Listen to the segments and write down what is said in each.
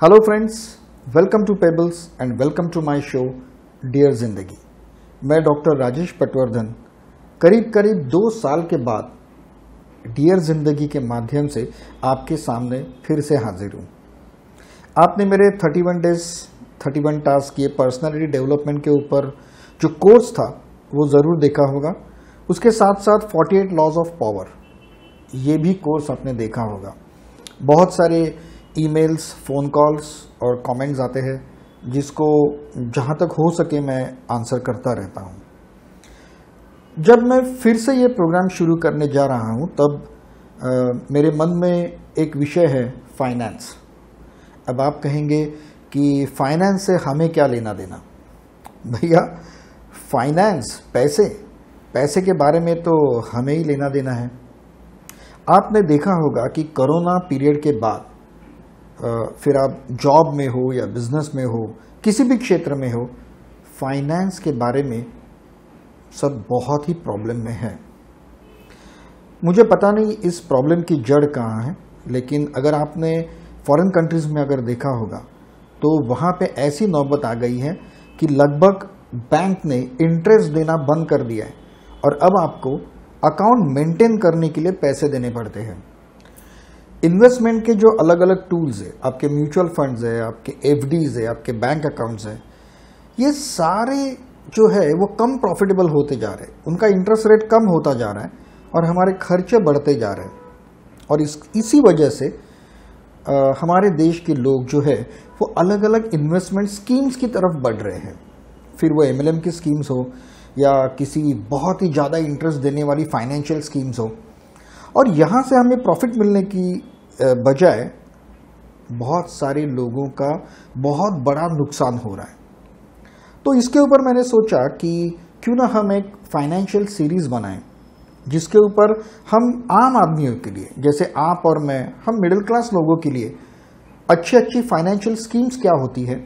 Hello friends, welcome to Pebbles and welcome to my show dear Zindagi. मैं doctor Rajesh Patwardhan करीब 2 साल के बाद डियर जिंदगी के माध्यम से आपके सामने फिर से हाजिर हूँ। आपने मेरे 31 डेज 31 टास्क ये पर्सनालिटी डेवलपमेंट के ऊपर जो कोर्स था वो ज़रूर देखा होगा। उसके साथ साथ 48 लॉज ऑफ पावर ये भी कोर्स आपने देखा होगा। बहुत सारे ईमेल्स, फ़ोन कॉल्स और कमेंट्स आते हैं जिसको जहाँ तक हो सके मैं आंसर करता रहता हूँ। जब मैं फिर से ये प्रोग्राम शुरू करने जा रहा हूँ तब मेरे मन में एक विषय है फाइनेंस। अब आप कहेंगे कि फाइनेंस से हमें क्या लेना देना। भैया, फाइनेंस पैसे के बारे में तो हमें ही लेना देना है। आपने देखा होगा कि कोरोना पीरियड के बाद फिर आप जॉब में हो या बिजनेस में हो, किसी भी क्षेत्र में हो, फाइनेंस के बारे में सब बहुत ही प्रॉब्लम में है। मुझे पता नहीं इस प्रॉब्लम की जड़ कहाँ है, लेकिन अगर आपने फॉरेन कंट्रीज में अगर देखा होगा तो वहाँ पे ऐसी नौबत आ गई है कि लगभग बैंक ने इंटरेस्ट देना बंद कर दिया है और अब आपको अकाउंट मेंटेन करने के लिए पैसे देने पड़ते हैं। इन्वेस्टमेंट के जो अलग अलग टूल्स है, आपके म्यूचुअल फंड्स है, आपके एफडीज है, आपके बैंक अकाउंट्स है, ये सारे जो है वो कम प्रॉफिटेबल होते जा रहे हैं। उनका इंटरेस्ट रेट कम होता जा रहा है और हमारे खर्चे बढ़ते जा रहे हैं। और इसी वजह से हमारे देश के लोग जो है वो अलग अलग इन्वेस्टमेंट स्कीम्स की तरफ बढ़ रहे हैं। फिर वो एमएलएम की स्कीम्स हो या किसी बहुत ही ज़्यादा इंटरेस्ट देने वाली फाइनेंशियल स्कीम्स हो, और यहाँ से हमें प्रॉफिट मिलने की बजाय बहुत सारे लोगों का बहुत बड़ा नुकसान हो रहा है। तो इसके ऊपर मैंने सोचा कि क्यों ना हम एक फाइनेंशियल सीरीज बनाएं जिसके ऊपर हम आम आदमियों के लिए, जैसे आप और मैं, हम मिडिल क्लास लोगों के लिए अच्छी फाइनेंशियल स्कीम्स क्या होती है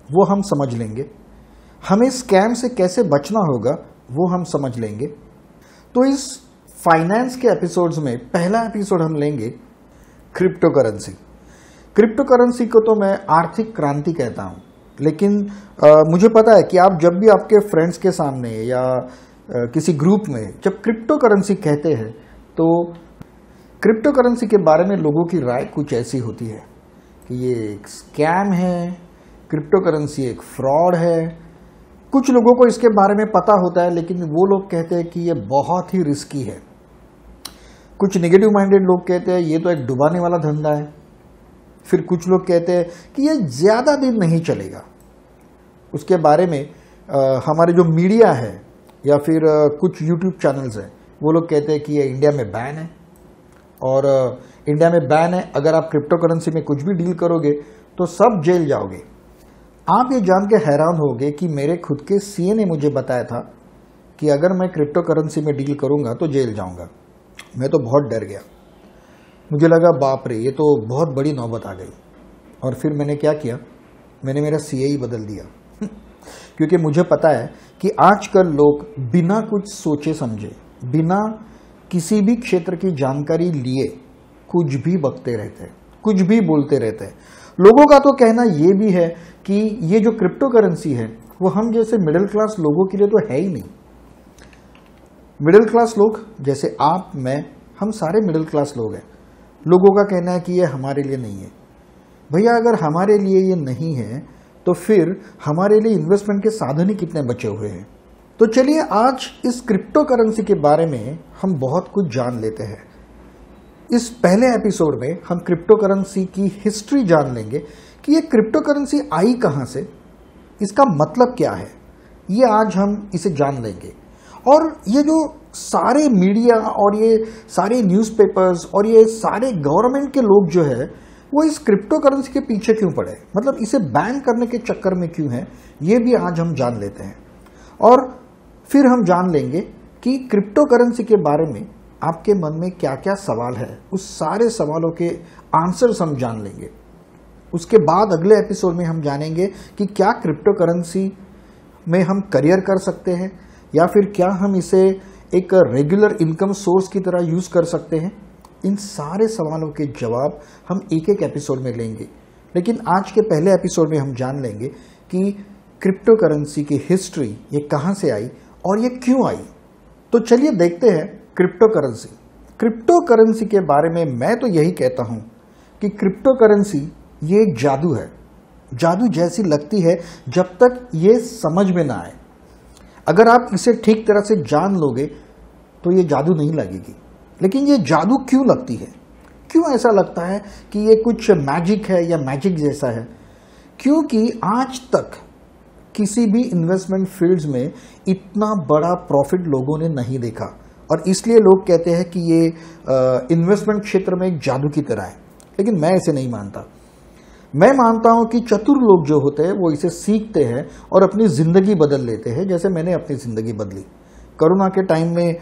वो हम समझ लेंगे। हमें स्कैम से कैसे बचना होगा वो हम समझ लेंगे। तो इस फाइनेंस के एपिसोड्स में पहला एपिसोड हम लेंगे क्रिप्टो करेंसी। क्रिप्टो करेंसी को तो मैं आर्थिक क्रांति कहता हूं, लेकिन मुझे पता है कि आप जब भी आपके फ्रेंड्स के सामने या किसी ग्रुप में जब क्रिप्टो करेंसी कहते हैं तो क्रिप्टो करेंसी के बारे में लोगों की राय कुछ ऐसी होती है कि ये एक स्कैम है, क्रिप्टो करेंसी एक फ्रॉड है। कुछ लोगों को इसके बारे में पता होता है, लेकिन वो लोग कहते हैं कि ये बहुत ही रिस्की है। कुछ नेगेटिव माइंडेड लोग कहते हैं ये तो एक डुबाने वाला धंधा है। फिर कुछ लोग कहते हैं कि ये ज़्यादा दिन नहीं चलेगा। उसके बारे में हमारे जो मीडिया है या फिर कुछ यूट्यूब चैनल्स हैं वो लोग कहते हैं कि ये इंडिया में बैन है, और इंडिया में बैन है, अगर आप क्रिप्टो करेंसी में कुछ भी डील करोगे तो सब जेल जाओगे। आप ये जान के हैरान होगे कि मेरे खुद के सीए ने मुझे बताया था कि अगर मैं क्रिप्टो करेंसी में डील करूंगा तो जेल जाऊंगा। मैं तो बहुत डर गया। मुझे लगा बाप रे, ये तो बहुत बड़ी नौबत आ गई। और फिर मैंने क्या किया, मैंने मेरा सीए ही बदल दिया क्योंकि मुझे पता है कि आजकल लोग बिना कुछ सोचे समझे, बिना किसी भी क्षेत्र की जानकारी लिए कुछ भी बकते रहते हैं, कुछ भी बोलते रहते हैं। लोगों का तो कहना ये भी है कि ये जो क्रिप्टो करेंसी है वो हम जैसे मिडिल क्लास लोगों के लिए तो है ही नहीं। मिडिल क्लास लोग जैसे आप, मैं, हम सारे मिडिल क्लास लोग हैं। लोगों का कहना है कि ये हमारे लिए नहीं है। भैया, अगर हमारे लिए ये नहीं है तो फिर हमारे लिए इन्वेस्टमेंट के साधन ही कितने बचे हुए हैं। तो चलिए आज इस क्रिप्टो करेंसी के बारे में हम बहुत कुछ जान लेते हैं। इस पहले एपिसोड में हम क्रिप्टो करेंसी की हिस्ट्री जान लेंगे कि ये क्रिप्टो करेंसी आई कहाँ से, इसका मतलब क्या है, ये आज हम इसे जान लेंगे। और ये जो सारे मीडिया और ये सारे न्यूज़पेपर्स और ये सारे गवर्नमेंट के लोग जो है वो इस क्रिप्टो करेंसी के पीछे क्यों पड़े, मतलब इसे बैन करने के चक्कर में क्यों है, ये भी आज हम जान लेते हैं। और फिर हम जान लेंगे कि क्रिप्टो करेंसी के बारे में आपके मन में क्या क्या सवाल है, उस सारे सवालों के आंसर्स हम जान लेंगे। उसके बाद अगले एपिसोड में हम जानेंगे कि क्या क्रिप्टो करेंसी में हम करियर कर सकते हैं या फिर क्या हम इसे एक रेगुलर इनकम सोर्स की तरह यूज कर सकते हैं। इन सारे सवालों के जवाब हम एक एक एपिसोड में लेंगे। लेकिन आज के पहले एपिसोड में हम जान लेंगे कि क्रिप्टो करेंसी की हिस्ट्री ये कहाँ से आई और ये क्यों आई। तो चलिए देखते हैं क्रिप्टो करेंसी। क्रिप्टो करेंसी के बारे में मैं तो यही कहता हूं कि क्रिप्टो करेंसी ये एक जादू है। जादू जैसी लगती है जब तक ये समझ में ना आए। अगर आप इसे ठीक तरह से जान लोगे तो ये जादू नहीं लगेगी। लेकिन ये जादू क्यों लगती है? क्यों ऐसा लगता है कि ये कुछ मैजिक है या मैजिक जैसा है? क्योंकि आज तक किसी भी इन्वेस्टमेंट फील्ड्स में इतना बड़ा प्रॉफिट लोगों ने नहीं देखा और इसलिए लोग कहते हैं कि ये इन्वेस्टमेंट क्षेत्र में एक जादू की तरह है। लेकिन मैं ऐसे नहीं मानता। मैं मानता हूं कि चतुर लोग जो होते हैं वो इसे सीखते हैं और अपनी जिंदगी बदल लेते हैं, जैसे मैंने अपनी जिंदगी बदली। कोरोना के टाइम में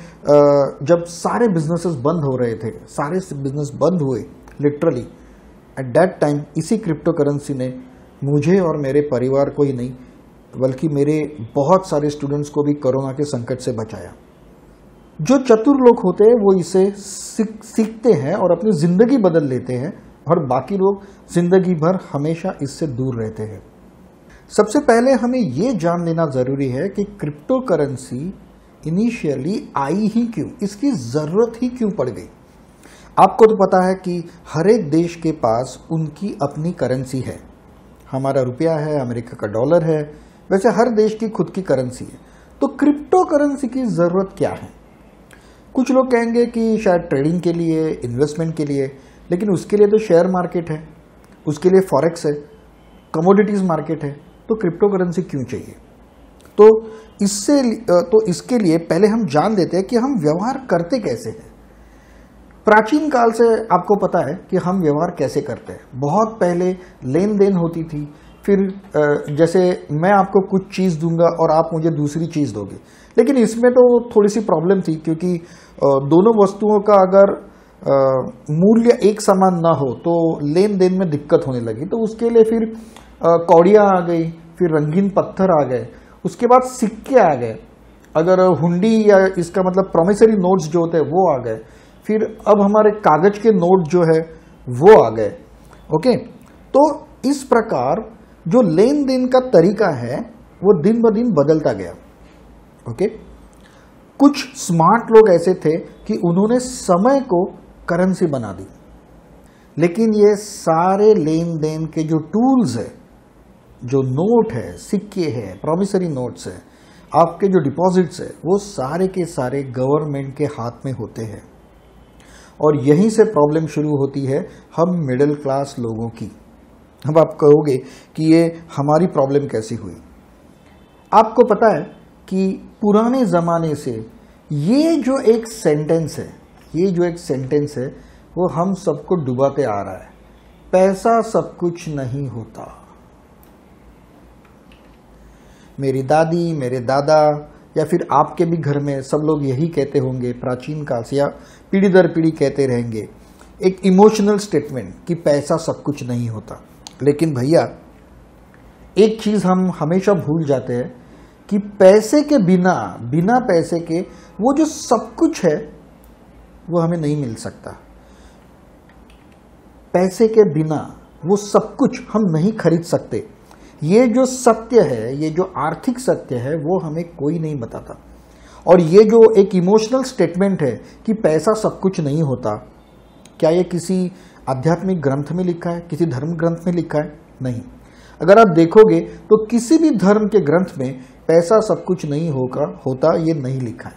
जब सारे बिजनेसेस बंद हो रहे थे, सारे बिजनेस बंद हुए लिटरली, एट दैट टाइम इसी क्रिप्टो करेंसी ने मुझे और मेरे परिवार को ही नहीं बल्कि मेरे बहुत सारे स्टूडेंट्स को भी कोरोना के संकट से बचाया। जो चतुर लोग होते हैं वो इसे सीखते हैं और अपनी जिंदगी बदल लेते हैं और बाकी लोग जिंदगी भर हमेशा इससे दूर रहते हैं। सबसे पहले हमें ये जान लेना जरूरी है कि क्रिप्टो करेंसी इनिशियली आई ही क्यों, इसकी जरूरत ही क्यों पड़ गई। आपको तो पता है कि हर एक देश के पास उनकी अपनी करेंसी है। हमारा रुपया है, अमेरिका का डॉलर है, वैसे हर देश की खुद की करेंसी है। तो क्रिप्टो करेंसी की जरूरत क्या है? कुछ लोग कहेंगे कि शायद ट्रेडिंग के लिए, इन्वेस्टमेंट के लिए, लेकिन उसके लिए तो शेयर मार्केट है, उसके लिए फॉरेक्स है, कमोडिटीज मार्केट है, तो क्रिप्टो करेंसी क्यों चाहिए? तो इसके लिए पहले हम जान लेते हैं कि हम व्यवहार करते कैसे हैं। प्राचीन काल से आपको पता है कि हम व्यवहार कैसे करते हैं। बहुत पहले लेन देन होती थी, फिर जैसे मैं आपको कुछ चीज़ दूंगा और आप मुझे दूसरी चीज़ दोगे। लेकिन इसमें तो थोड़ी सी प्रॉब्लम थी, क्योंकि दोनों वस्तुओं का अगर मूल्य एक समान ना हो तो लेन देन में दिक्कत होने लगी। तो उसके लिए फिर कौड़ियाँ आ गई, फिर रंगीन पत्थर आ गए, उसके बाद सिक्के आ गए, अगर हुंडी या इसका मतलब प्रोमिसरी नोट्स जो होते हैं वो आ गए, फिर अब हमारे कागज के नोट जो है वो आ गए। ओके, तो इस प्रकार जो लेन देन का तरीका है वो दिन ब दिन बदलता गया। ओके, कुछ स्मार्ट लोग ऐसे थे कि उन्होंने समय को करेंसी बना दी। लेकिन ये सारे लेन देन के जो टूल्स है, जो नोट है, सिक्के हैं, प्रॉमिसरी नोट्स है, आपके जो डिपॉजिट्स है, वो सारे के सारे गवर्नमेंट के हाथ में होते हैं। और यहीं से प्रॉब्लम शुरू होती है हम मिडिल क्लास लोगों की। अब आप कहोगे कि ये हमारी प्रॉब्लम कैसी हुई? आपको पता है कि पुराने ज़माने से ये जो एक सेंटेंस है वो हम सबको डुबाते आ रहा है। पैसा सब कुछ नहीं होता। मेरी दादी, मेरे दादा या फिर आपके भी घर में सब लोग यही कहते होंगे, प्राचीन काल से या पीढ़ी दर पीढ़ी कहते रहेंगे, एक इमोशनल स्टेटमेंट कि पैसा सब कुछ नहीं होता। लेकिन भैया एक चीज हम हमेशा भूल जाते हैं कि पैसे के बिना पैसे के वो जो सब कुछ है वो हमें नहीं मिल सकता। पैसे के बिना वो सब कुछ हम नहीं खरीद सकते। ये जो सत्य है, ये जो आर्थिक सत्य है, वो हमें कोई नहीं बताता। और ये जो एक इमोशनल स्टेटमेंट है कि पैसा सब कुछ नहीं होता, क्या ये किसी आध्यात्मिक ग्रंथ में लिखा है, किसी धर्म ग्रंथ में लिखा है? नहीं। अगर आप देखोगे तो किसी भी धर्म के ग्रंथ में पैसा सब कुछ नहीं होता ये नहीं लिखा है।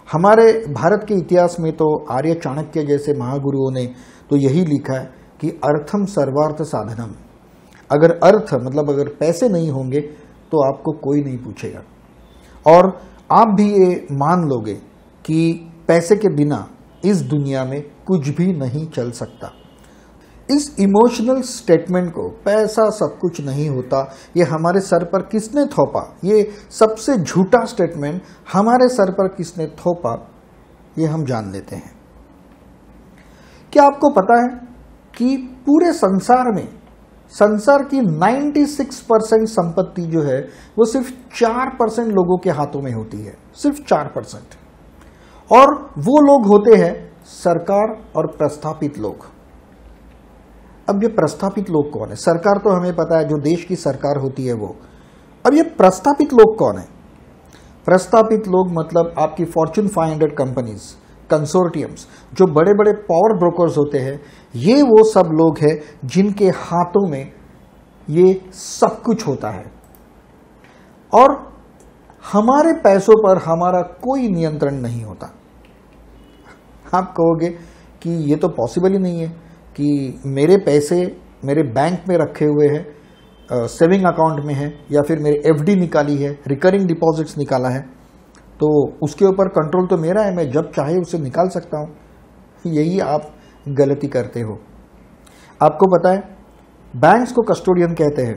हमारे भारत के इतिहास में तो आर्य चाणक्य जैसे महागुरुओं ने तो यही लिखा है कि अर्थम सर्वार्थ साधनम। अगर अर्थ मतलब अगर पैसे नहीं होंगे तो आपको कोई नहीं पूछेगा। और आप भी ये मान लोगे कि पैसे के बिना इस दुनिया में कुछ भी नहीं चल सकता। इस इमोशनल स्टेटमेंट को, पैसा सब कुछ नहीं होता, ये हमारे सर पर किसने थोपा? ये सबसे झूठा स्टेटमेंट हमारे सर पर किसने थोपा, ये हम जान लेते हैं। क्या आपको पता है कि पूरे संसार की 96% संपत्ति जो है वो सिर्फ 4% लोगों के हाथों में होती है, सिर्फ 4%। और वो लोग होते हैं सरकार और प्रस्थापित लोग। अब ये प्रस्थापित लोग कौन है? सरकार तो हमें पता है, जो देश की सरकार होती है वो। अब ये प्रस्थापित लोग कौन है? प्रस्थापित लोग मतलब आपकी फॉर्च्यून 500 कंपनीज, कंसोर्टियम्स, जो बड़े बड़े पावर ब्रोकर्स होते हैं, ये वो सब लोग हैं जिनके हाथों में ये सब कुछ होता है और हमारे पैसों पर हमारा कोई नियंत्रण नहीं होता। आप कहोगे कि ये तो पॉसिबल ही नहीं है कि मेरे पैसे मेरे बैंक में रखे हुए हैं, सेविंग अकाउंट में है, या फिर मेरे एफडी निकाली है, रिकरिंग डिपॉजिट्स निकाला है, तो उसके ऊपर कंट्रोल तो मेरा है, मैं जब चाहे उसे निकाल सकता हूं। यही आप गलती करते हो। आपको पता है बैंक्स को कस्टोडियन कहते हैं।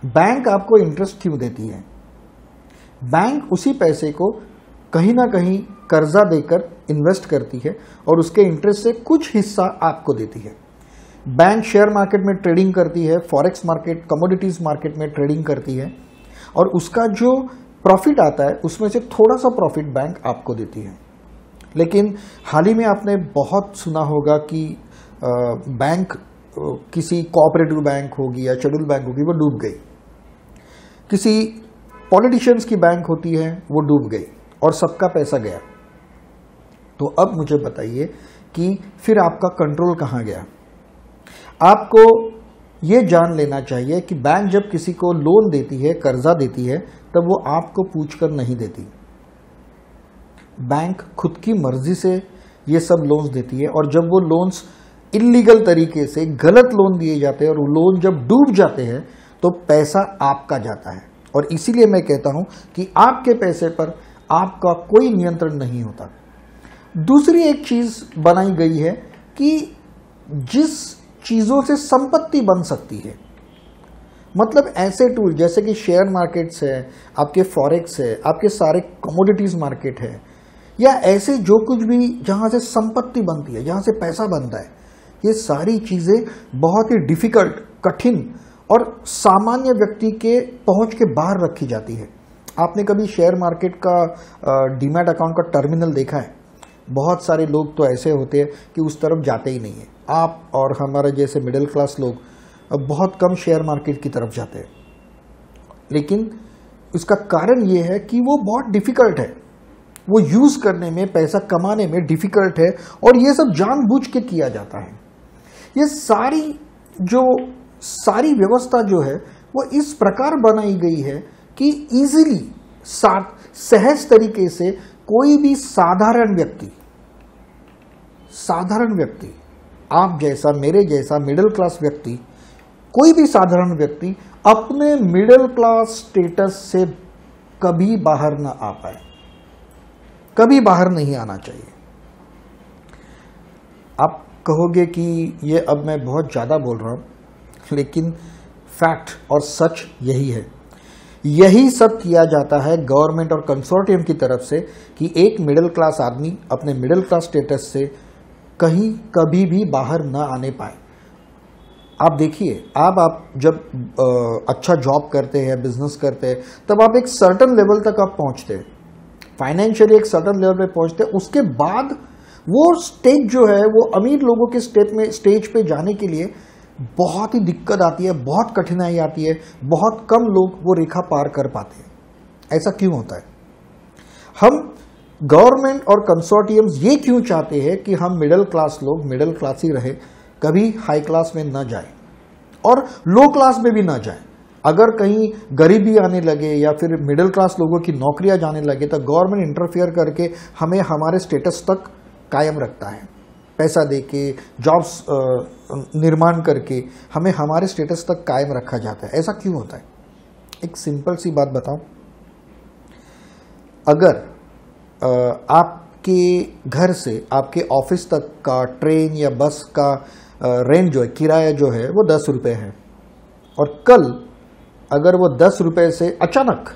बैंक आपको इंटरेस्ट क्यों देती है? बैंक उसी पैसे को कहीं ना कहीं कर्जा देकर इन्वेस्ट करती है और उसके इंटरेस्ट से कुछ हिस्सा आपको देती है। बैंक शेयर मार्केट में ट्रेडिंग करती है, फॉरेक्स मार्केट, कमोडिटीज मार्केट में ट्रेडिंग करती है और उसका जो प्रॉफिट आता है उसमें से थोड़ा सा प्रॉफिट बैंक आपको देती है। लेकिन हाल ही में आपने बहुत सुना होगा कि बैंक किसी कोऑपरेटिव बैंक होगी या शेड्यूल बैंक होगी, वो डूब गई। किसी पॉलिटिशियंस की बैंक होती है, वो डूब गई और सबका पैसा गया। तो अब मुझे बताइए कि फिर आपका कंट्रोल कहाँ गया? आपको ये जान लेना चाहिए कि बैंक जब किसी को लोन देती है, कर्जा देती है, तब वो आपको पूछकर नहीं देती। बैंक खुद की मर्जी से ये सब लोन्स देती है और जब वो लोन्स इल्लीगल तरीके से गलत लोन दिए जाते हैं और वो लोन जब डूब जाते हैं तो पैसा आपका जाता है। और इसीलिए मैं कहता हूं कि आपके पैसे पर आपका कोई नियंत्रण नहीं होता। दूसरी एक चीज बनाई गई है कि जिस चीजों से संपत्ति बन सकती है, मतलब ऐसे टूल जैसे कि शेयर मार्केट्स है, आपके फॉरेक्स है, आपके सारे कमोडिटीज मार्केट है, या ऐसे जो कुछ भी जहां से संपत्ति बनती है, जहां से पैसा बनता है, ये सारी चीजें बहुत ही डिफिकल्ट, कठिन और सामान्य व्यक्ति के पहुंच के बाहर रखी जाती है। आपने कभी शेयर मार्केट का डीमैट अकाउंट का टर्मिनल देखा है? बहुत सारे लोग तो ऐसे होते हैं कि उस तरफ जाते ही नहीं है। आप और हमारे जैसे मिडिल क्लास लोग बहुत कम शेयर मार्केट की तरफ जाते हैं। लेकिन इसका कारण ये है कि वो बहुत डिफिकल्ट है, वो यूज करने में, पैसा कमाने में डिफिकल्ट है और ये सब जानबूझ के किया जाता है। ये सारी व्यवस्था जो है वो इस प्रकार बनाई गई है कि इजीली, सहज तरीके से कोई भी साधारण व्यक्ति, आप जैसा, मेरे जैसा मिडिल क्लास व्यक्ति, कोई भी साधारण व्यक्ति अपने मिडिल क्लास स्टेटस से कभी बाहर ना आ पाए, कभी बाहर नहीं आना चाहिए। आप कहोगे कि ये अब मैं बहुत ज्यादा बोल रहा हूं, लेकिन फैक्ट और सच यही है। यही सब किया जाता है गवर्नमेंट और कंसोर्टियम की तरफ से कि एक मिडिल क्लास आदमी अपने मिडिल क्लास स्टेटस से कहीं कभी भी बाहर न आने पाए। आप देखिए, आप जब अच्छा जॉब करते हैं, बिजनेस करते हैं, तब आप एक सर्टेन लेवल तक आप पहुंचते हैं, फाइनेंशियली एक सर्टेन लेवल पे पहुंचते हैं। उसके बाद वो स्टेज जो है वो अमीर लोगों के स्टेज पे जाने के लिए बहुत ही दिक्कत आती है, बहुत कठिनाई आती है, बहुत कम लोग वो रेखा पार कर पाते हैं। ऐसा क्यों होता है? हम गवर्नमेंट और कंसोर्टियम्स ये क्यों चाहते हैं कि हम मिडिल क्लास लोग मिडिल क्लास ही रहे, कभी हाई क्लास में न जाए और लो क्लास में भी न जाए। अगर कहीं गरीबी आने लगे या फिर मिडिल क्लास लोगों की नौकरियां जाने लगे तो गवर्नमेंट इंटरफियर करके हमें हमारे स्टेटस तक कायम रखता है, पैसा देके, जॉब्स निर्माण करके हमें हमारे स्टेटस तक कायम रखा जाता है। ऐसा क्यों होता है? एक सिंपल सी बात बताऊं, अगर आपके घर से आपके ऑफिस तक का ट्रेन या बस का रेंट जो है, किराया जो है वो 10 रुपये है, और कल अगर वो 10 रुपये से अचानक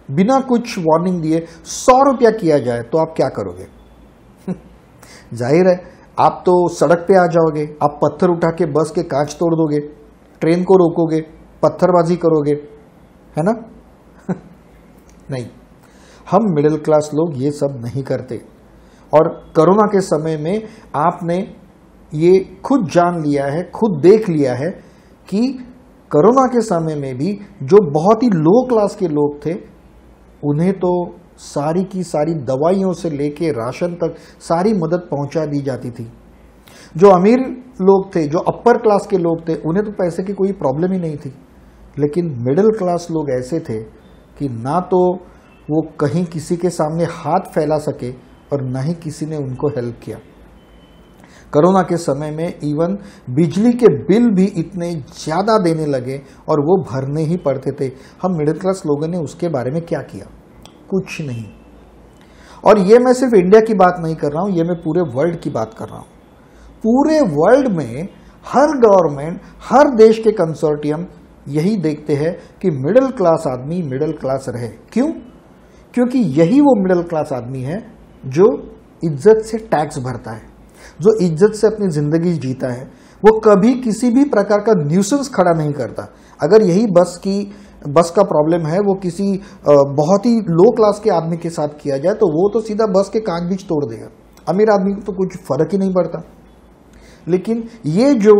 बिना कुछ वार्निंग दिए 100 रुपया किया जाए तो आप क्या करोगे? जाहिर है आप तो सड़क पे आ जाओगे, आप पत्थर उठा के बस के कांच तोड़ दोगे, ट्रेन को रोकोगे, पत्थरबाजी करोगे, है ना? नहीं, हम मिडिल क्लास लोग ये सब नहीं करते। और कोरोना के समय में आपने ये खुद जान लिया है, खुद देख लिया है कि कोरोना के समय में भी जो बहुत ही लो क्लास के लोग थे, उन्हें तो सारी की सारी दवाइयों से लेके राशन तक सारी मदद पहुंचा दी जाती थी। जो अमीर लोग थे, जो अपर क्लास के लोग थे, उन्हें तो पैसे की कोई प्रॉब्लम ही नहीं थी। लेकिन मिडिल क्लास लोग ऐसे थे कि ना तो वो कहीं किसी के सामने हाथ फैला सके और ना ही किसी ने उनको हेल्प किया। कोरोना के समय में इवन बिजली के बिल भी इतने ज़्यादा देने लगे और वो भरने ही पड़ते थे। हम मिडिल क्लास लोगों ने उसके बारे में क्या किया? कुछ नहीं। और ये मैं सिर्फ इंडिया की बात नहीं कर रहा हूँ, ये मैं पूरे वर्ल्ड की बात कर रहा हूँ। पूरे वर्ल्ड में हर गवर्नमेंट, हर देश के कंसोर्टियम यही देखते हैं कि मिडिल क्लास आदमी मिडिल क्लास रहे। क्यों? क्योंकि यही वो मिडिल क्लास आदमी है जो इज्जत से टैक्स भरता है, जो इज्जत से अपनी जिंदगी जीता है। वो कभी किसी भी प्रकार का न्यूसेंस खड़ा नहीं करता। अगर यही बस का प्रॉब्लम है, वो किसी बहुत ही लो क्लास के आदमी के साथ किया जाए तो वो तो सीधा बस के कांच बीच तोड़ देगा। अमीर आदमी को तो कुछ फर्क ही नहीं पड़ता। लेकिन ये जो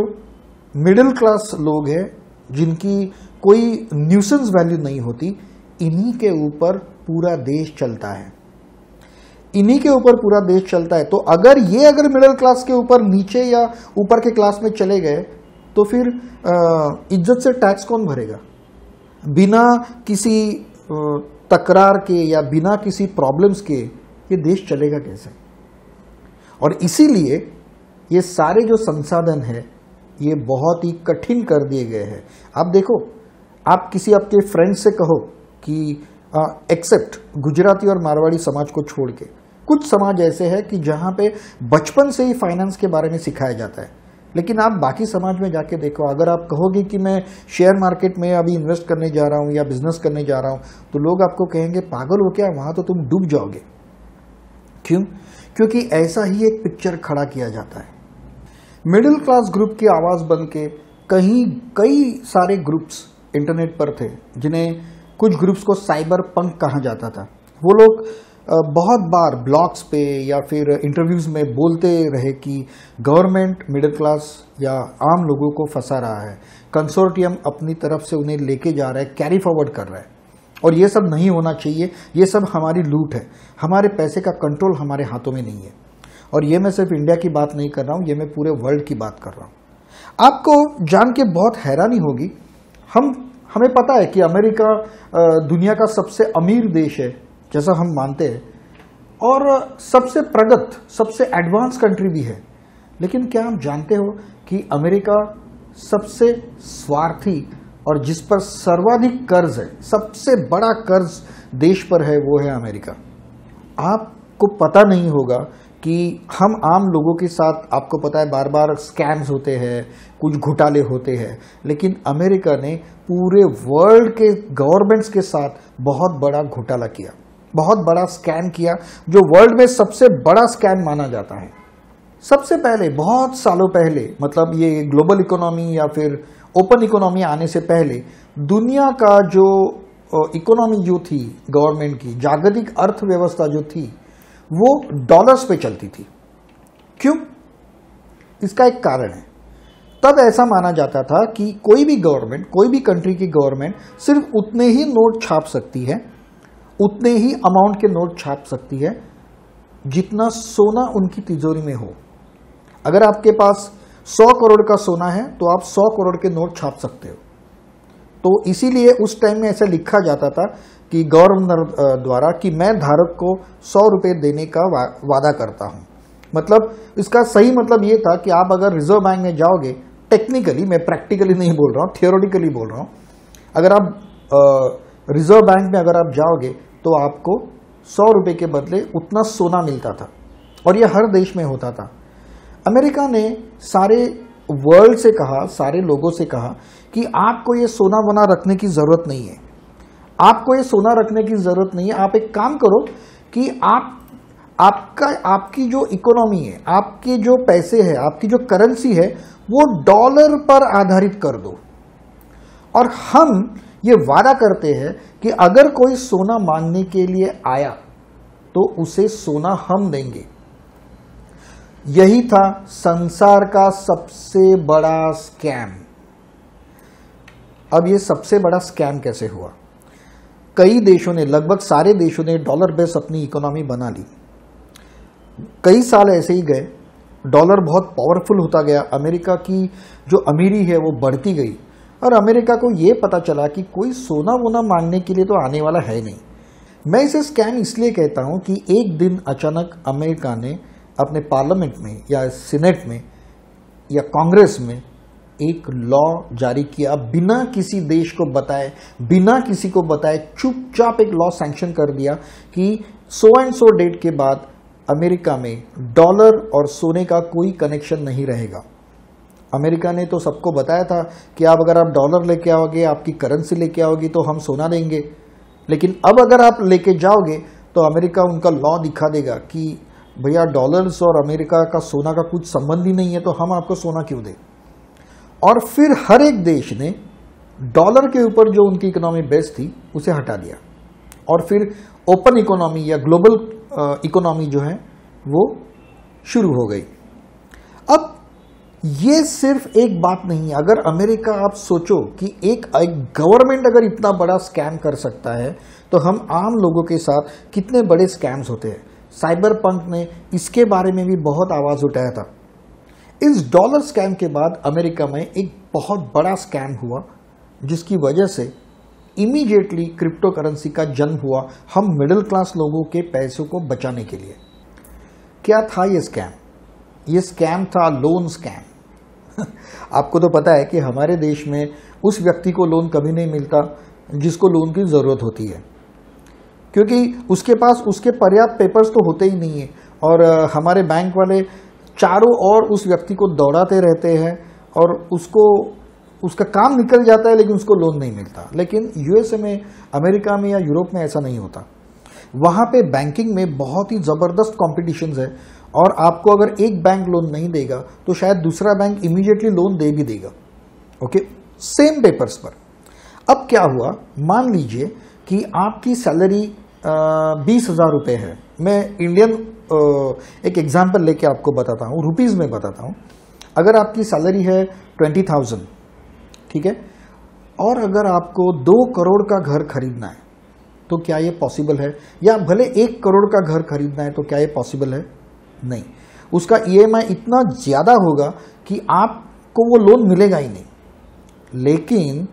मिडिल क्लास लोग हैं, जिनकी कोई न्यूसेंस वैल्यू नहीं होती, इन्हीं के ऊपर पूरा देश चलता है। इन्हीं के ऊपर पूरा देश चलता है। तो अगर मिडिल क्लास के ऊपर नीचे या ऊपर के क्लास में चले गए तो फिर इज्जत से टैक्स कौन भरेगा? बिना किसी तकरार के या बिना किसी प्रॉब्लम्स के ये देश चलेगा कैसे? और इसीलिए ये सारे जो संसाधन है ये बहुत ही कठिन कर दिए गए हैं। आप देखो, आप किसी आपके फ्रेंड से कहो कि एक्सेप्ट गुजराती और मारवाड़ी समाज को छोड़ के, कुछ समाज ऐसे हैं कि जहाँ पे बचपन से ही फाइनेंस के बारे में सिखाया जाता है। लेकिन आप बाकी समाज में जाके देखो, अगर आप कहोगे कि मैं शेयर मार्केट में अभी इन्वेस्ट करने जा रहा हूँ या बिजनेस करने जा रहा हूँ, तो लोग आपको कहेंगे पागल हो क्या, वहाँ तो तुम डूब जाओगे। क्यों? क्योंकि ऐसा ही एक पिक्चर खड़ा किया जाता है। मिडिल क्लास ग्रुप की आवाज़ बन के कई सारे ग्रुप्स इंटरनेट पर थे, जिन्हें कुछ ग्रुप्स को साइबर पंक कहा जाता था। वो लोग बहुत बार ब्लॉग्स पे या फिर इंटरव्यूज में बोलते रहे कि गवर्नमेंट मिडिल क्लास या आम लोगों को फंसा रहा है, कंसोर्टियम अपनी तरफ से उन्हें लेके जा रहा है, कैरी फॉरवर्ड कर रहा है, और ये सब नहीं होना चाहिए, ये सब हमारी लूट है, हमारे पैसे का कंट्रोल हमारे हाथों में नहीं है। और ये मैं सिर्फ इंडिया की बात नहीं कर रहा हूँ, ये मैं पूरे वर्ल्ड की बात कर रहा हूँ। आपको जान के बहुत हैरानी होगी, हमें पता है कि अमेरिका दुनिया का सबसे अमीर देश है, जैसा हम मानते हैं, और सबसे प्रगत, सबसे एडवांस कंट्री भी है। लेकिन क्या आप जानते हो कि अमेरिका सबसे स्वार्थी और जिस पर सर्वाधिक कर्ज है, सबसे बड़ा कर्ज देश पर है, वो है अमेरिका। आपको पता नहीं होगा कि हम आम लोगों के साथ, आपको पता है, बार बार स्कैम्स होते हैं, कुछ घोटाले होते हैं, लेकिन अमेरिका ने पूरे वर्ल्ड के गवर्नमेंट्स के साथ बहुत बड़ा घोटाला किया, बहुत बड़ा स्कैम किया, जो वर्ल्ड में सबसे बड़ा स्कैम माना जाता है। सबसे पहले, बहुत सालों पहले, मतलब ये ग्लोबल इकोनॉमी या फिर ओपन इकोनॉमी आने से पहले, दुनिया का जो इकोनॉमी जो थी गवर्नमेंट की, जागतिक अर्थव्यवस्था जो थी, वो डॉलर्स पे चलती थी। क्यों? इसका एक कारण है। तब ऐसा माना जाता था कि कोई भी गवर्नमेंट, कोई भी कंट्री की गवर्नमेंट सिर्फ उतने ही नोट छाप सकती है, उतने ही अमाउंट के नोट छाप सकती है जितना सोना उनकी तिजोरी में हो। अगर आपके पास 100 करोड़ का सोना है तो आप 100 करोड़ के नोट छाप सकते हो। तो इसीलिए उस टाइम में ऐसा लिखा जाता था कि गवर्नर द्वारा कि मैं धारक को 100 रुपये देने का वादा करता हूं। मतलब इसका सही मतलब ये था कि आप अगर रिजर्व बैंक में जाओगे, टेक्निकली, मैं प्रैक्टिकली नहीं बोल रहा हूँ, थियोरेटिकली बोल रहा हूँ, अगर आप रिजर्व बैंक में अगर आप जाओगे तो आपको 100 रुपये के बदले उतना सोना मिलता था, और यह हर देश में होता था। अमेरिका ने सारे वर्ल्ड से कहा, सारे लोगों से कहा कि आपको ये सोना वोना रखने की जरूरत नहीं है, आपको ये सोना रखने की जरूरत नहीं है। आप एक काम करो कि आपकी जो इकोनॉमी है, आपके जो पैसे है, आपकी जो करेंसी है, वो डॉलर पर आधारित कर दो, और हम ये वादा करते हैं कि अगर कोई सोना मांगने के लिए आया तो उसे सोना हम देंगे। यही था संसार का सबसे बड़ा स्कैम। अब ये सबसे बड़ा स्कैम कैसे हुआ? कई देशों ने, लगभग सारे देशों ने डॉलर बेस अपनी इकोनॉमी बना ली। कई साल ऐसे ही गए, डॉलर बहुत पावरफुल होता गया, अमेरिका की जो अमीरी है वो बढ़ती गई और अमेरिका को ये पता चला कि कोई सोना वोना मांगने के लिए तो आने वाला है नहीं। मैं इसे स्कैम इसलिए कहता हूं कि एक दिन अचानक अमेरिका ने अपने पार्लियामेंट में या सीनेट में या कांग्रेस में एक लॉ जारी किया, बिना किसी देश को बताए, बिना किसी को बताए चुपचाप एक लॉ सैंक्शन कर दिया कि सो एंड सो डेट के बाद अमेरिका में डॉलर और सोने का कोई कनेक्शन नहीं रहेगा। अमेरिका ने तो सबको बताया था कि आप अगर आप डॉलर लेके आओगे, आपकी करेंसी लेके आओगी तो हम सोना देंगे, लेकिन अब अगर आप लेके जाओगे तो अमेरिका उनका लॉ दिखा देगा कि भैया डॉलर्स और अमेरिका का सोना का कुछ संबंध ही नहीं है, तो हम आपको सोना क्यों दें। और फिर हर एक देश ने डॉलर के ऊपर जो उनकी इकोनॉमी बेस थी उसे हटा दिया और फिर ओपन इकोनॉमी या ग्लोबल इकोनॉमी जो है वो शुरू हो गई। अब ये सिर्फ एक बात नहीं है। अगर अमेरिका, आप सोचो कि एक गवर्नमेंट अगर इतना बड़ा स्कैम कर सकता है तो हम आम लोगों के साथ कितने बड़े स्कैम्स होते हैं। साइबर पंक ने इसके बारे में भी बहुत आवाज उठाया था। इस डॉलर स्कैम के बाद अमेरिका में एक बहुत बड़ा स्कैम हुआ जिसकी वजह से इमीडिएटली क्रिप्टो करेंसी का जन्म हुआ, हम मिडिल क्लास लोगों के पैसों को बचाने के लिए। क्या था ये स्कैम? ये स्कैम था लोन स्कैम। आपको तो पता है कि हमारे देश में उस व्यक्ति को लोन कभी नहीं मिलता जिसको लोन की जरूरत होती है, क्योंकि उसके पास उसके पर्याप्त पेपर्स तो होते ही नहीं है और हमारे बैंक वाले चारों ओर उस व्यक्ति को दौड़ाते रहते हैं और उसका काम निकल जाता है लेकिन उसको लोन नहीं मिलता। लेकिन यूएसए में, अमेरिका में या यूरोप में ऐसा नहीं होता। वहाँ पे बैंकिंग में बहुत ही ज़बरदस्त कॉम्पिटिशन है और आपको अगर एक बैंक लोन नहीं देगा तो शायद दूसरा बैंक इमीडिएटली लोन दे भी देगा, ओके, सेम पेपर्स पर। अब क्या हुआ, मान लीजिए कि आपकी सैलरी 20,000 रुपये है। मैं इंडियन एक एग्जाम्पल लेके आपको बताता हूँ, रुपीज़ में बताता हूँ। अगर आपकी सैलरी है 20,000, ठीक है, और अगर आपको 2 करोड़ का घर खरीदना है तो क्या ये पॉसिबल है? या भले 1 करोड़ का घर खरीदना है तो क्या ये पॉसिबल है? नहीं। उसका ईएमआई इतना ज़्यादा होगा कि आपको वो लोन मिलेगा ही नहीं। लेकिन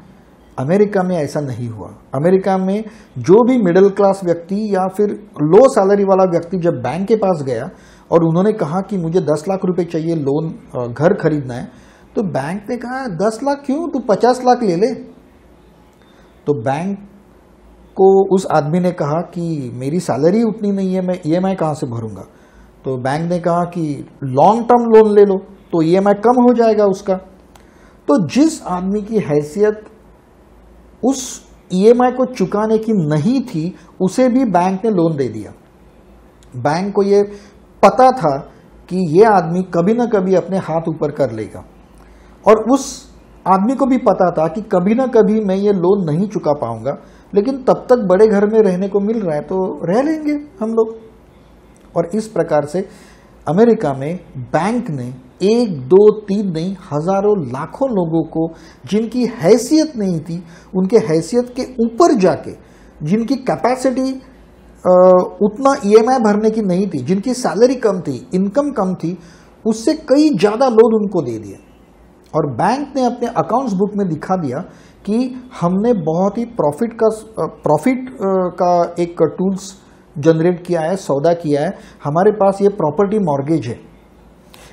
अमेरिका में ऐसा नहीं हुआ। अमेरिका में जो भी मिडिल क्लास व्यक्ति या फिर लो सैलरी वाला व्यक्ति जब बैंक के पास गया और उन्होंने कहा कि मुझे 10 लाख रुपए चाहिए लोन, घर खरीदना है, तो बैंक ने कहा 10 लाख क्यों, तू 50 लाख ले ले। तो बैंक को उस आदमी ने कहा कि मेरी सैलरी उतनी नहीं है, मैं ईएमआई कहाँ से भरूंगा। तो बैंक ने कहा कि लॉन्ग टर्म लोन ले लो तो ईएमआई कम हो जाएगा उसका। तो जिस आदमी की हैसियत उस ईएमआई को चुकाने की नहीं थी उसे भी बैंक ने लोन दे दिया। बैंक को ये पता था कि ये आदमी कभी ना कभी अपने हाथ ऊपर कर लेगा और उस आदमी को भी पता था कि कभी ना कभी मैं ये लोन नहीं चुका पाऊंगा, लेकिन तब तक बड़े घर में रहने को मिल रहा है तो रह लेंगे हम लोग। और इस प्रकार से अमेरिका में बैंक ने 1, 2, 3 नहीं, हजारों लाखों लोगों को जिनकी हैसियत नहीं थी, उनके हैसियत के ऊपर जाके, जिनकी कैपेसिटी उतना ईएमआई भरने की नहीं थी, जिनकी सैलरी कम थी, इनकम कम थी, उससे कई ज़्यादा लोन उनको दे दिए। और बैंक ने अपने अकाउंट्स बुक में दिखा दिया कि हमने बहुत ही प्रॉफिट का एक टूल्स जनरेट किया है, सौदा किया है, हमारे पास ये प्रॉपर्टी मॉर्गेज है,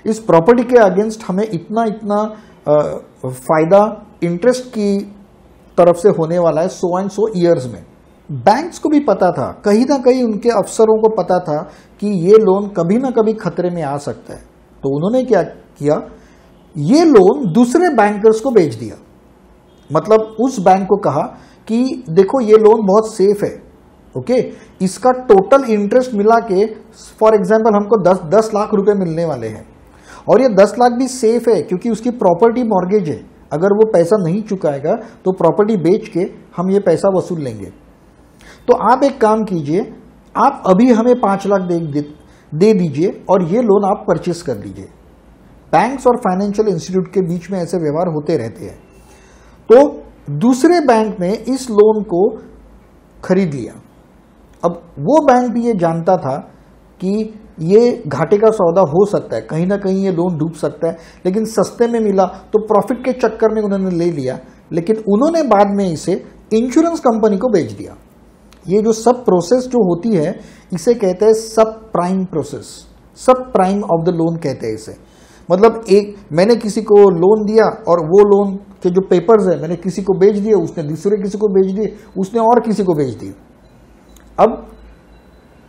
इस प्रॉपर्टी के अगेंस्ट हमें इतना फायदा इंटरेस्ट की तरफ से होने वाला है सो एंड सो ईयर्स में। बैंक्स को भी पता था, कहीं ना कहीं उनके अफसरों को पता था कि ये लोन कभी ना कभी खतरे में आ सकता है। तो उन्होंने क्या किया, ये लोन दूसरे बैंकर्स को बेच दिया। मतलब उस बैंक को कहा कि देखो ये लोन बहुत सेफ है, ओके, इसका टोटल इंटरेस्ट मिला के फॉर एग्जांपल हमको 10 लाख रुपए मिलने वाले हैं और ये 10 लाख भी सेफ है क्योंकि उसकी प्रॉपर्टी मॉर्गेज है। अगर वो पैसा नहीं चुकाएगा तो प्रॉपर्टी बेच के हम ये पैसा वसूल लेंगे। तो आप एक काम कीजिए, आप अभी हमें 5 लाख दे दीजिए और ये लोन आप परचेस कर लीजिए। बैंक्स और फाइनेंशियल इंस्टीट्यूट के बीच में ऐसे व्यवहार होते रहते हैं। तो दूसरे बैंक ने इस लोन को खरीद लिया। अब वो बैंक भी ये जानता था कि ये घाटे का सौदा हो सकता है, कहीं ना कहीं ये लोन डूब सकता है, लेकिन सस्ते में मिला तो प्रॉफिट के चक्कर में उन्होंने ले लिया, लेकिन उन्होंने बाद में इसे इंश्योरेंस कंपनी को बेच दिया। ये जो सब प्रोसेस जो होती है इसे कहते हैं सब प्राइम प्रोसेस, सब प्राइम ऑफ द लोन कहते हैं इसे। मतलब एक मैंने किसी को लोन दिया और वो लोन के जो पेपर्स है मैंने किसी को बेच दिए, उसने दूसरे किसी को बेच दिए, उसने और किसी को बेच दिए। अब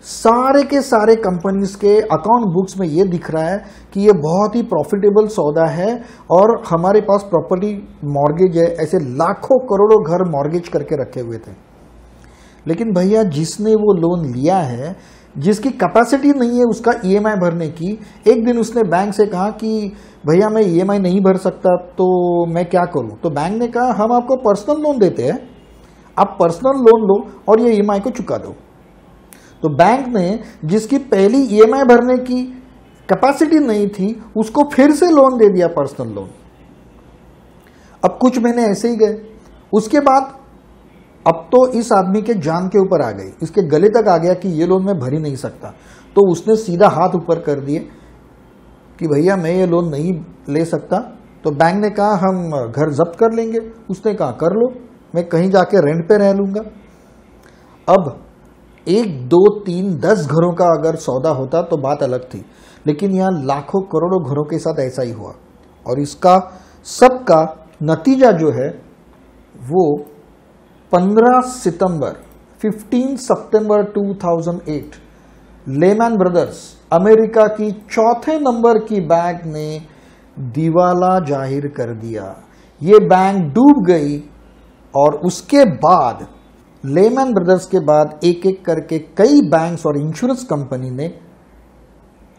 सारे के सारे कंपनीज के अकाउंट बुक्स में ये दिख रहा है कि ये बहुत ही प्रॉफिटेबल सौदा है और हमारे पास प्रॉपर्टी मॉर्गेज है, ऐसे लाखों करोड़ों घर मॉर्गेज करके रखे हुए थे। लेकिन भैया जिसने वो लोन लिया है, जिसकी कैपेसिटी नहीं है उसका ईएमआई भरने की, एक दिन उसने बैंक से कहा कि भैया मैं ईएमआई नहीं भर सकता तो मैं क्या करूं? तो बैंक ने कहा हम आपको पर्सनल लोन देते हैं, आप पर्सनल लोन लो और ये ईएमआई को चुका दो। तो बैंक ने जिसकी पहली ईएमआई भरने की कैपेसिटी नहीं थी उसको फिर से लोन दे दिया, पर्सनल लोन। अब कुछ महीने ऐसे ही गए, उसके बाद अब तो इस आदमी के जान के ऊपर आ गई, इसके गले तक आ गया कि ये लोन मैं भर ही नहीं सकता। तो उसने सीधा हाथ ऊपर कर दिए कि भैया मैं ये लोन नहीं ले सकता। तो बैंक ने कहा हम घर जब्त कर लेंगे। उसने कहा कर लो, मैं कहीं जाके रेंट पे रह लूंगा। अब 1, 2, 3, 10 घरों का अगर सौदा होता तो बात अलग थी, लेकिन यहाँ लाखों करोड़ों घरों के साथ ऐसा ही हुआ। और इसका सबका नतीजा जो है वो 15 सितंबर 2008 लेमैन ब्रदर्स, अमेरिका की चौथे नंबर की बैंक ने दिवाला जाहिर कर दिया। ये बैंक डूब गई और उसके बाद लेमैन ब्रदर्स के बाद एक एक करके कई बैंक्स और इंश्योरेंस कंपनी ने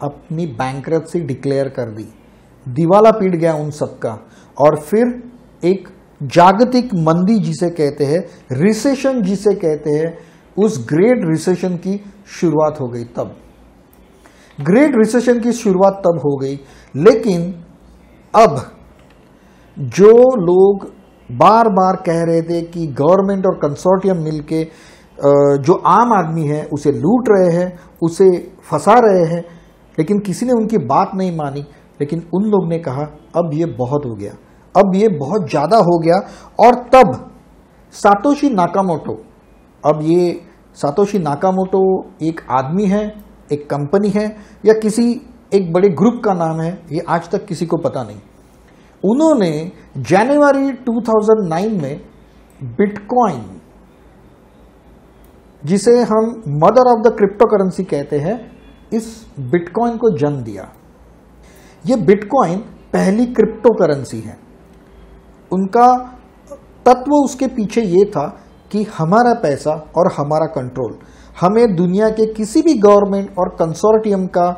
अपनी बैंकरप्सी डिक्लेयर कर दी, दिवाला पीट गया उन सबका। और फिर एक जागतिक मंदी जिसे कहते हैं, रिसेशन जिसे कहते हैं, उस ग्रेट रिसेशन की शुरुआत हो गई। तब ग्रेट रिसेशन की शुरुआत तब हो गई। लेकिन अब जो लोग बार बार कह रहे थे कि गवर्नमेंट और कंसोर्टियम मिलके जो आम आदमी है उसे लूट रहे हैं, उसे फंसा रहे हैं, लेकिन किसी ने उनकी बात नहीं मानी। लेकिन उन लोग ने कहा अब ये बहुत हो गया, अब ये बहुत ज़्यादा हो गया। और तब सातोशी नाकामोटो, अब ये सातोशी नाकामोटो एक आदमी है, एक कंपनी है या किसी एक बड़े ग्रुप का नाम है, ये आज तक किसी को पता नहीं। उन्होंने जनवरी 2009 में बिटकॉइन, जिसे हम mother of the crypto currency कहते हैं, इस बिटकॉइन को जन्म दिया। ये बिटकॉइन पहली क्रिप्टो करेंसी है। उनका तत्व उसके पीछे ये था कि हमारा पैसा और हमारा कंट्रोल, हमें दुनिया के किसी भी गवर्नमेंट और कंसोर्टियम का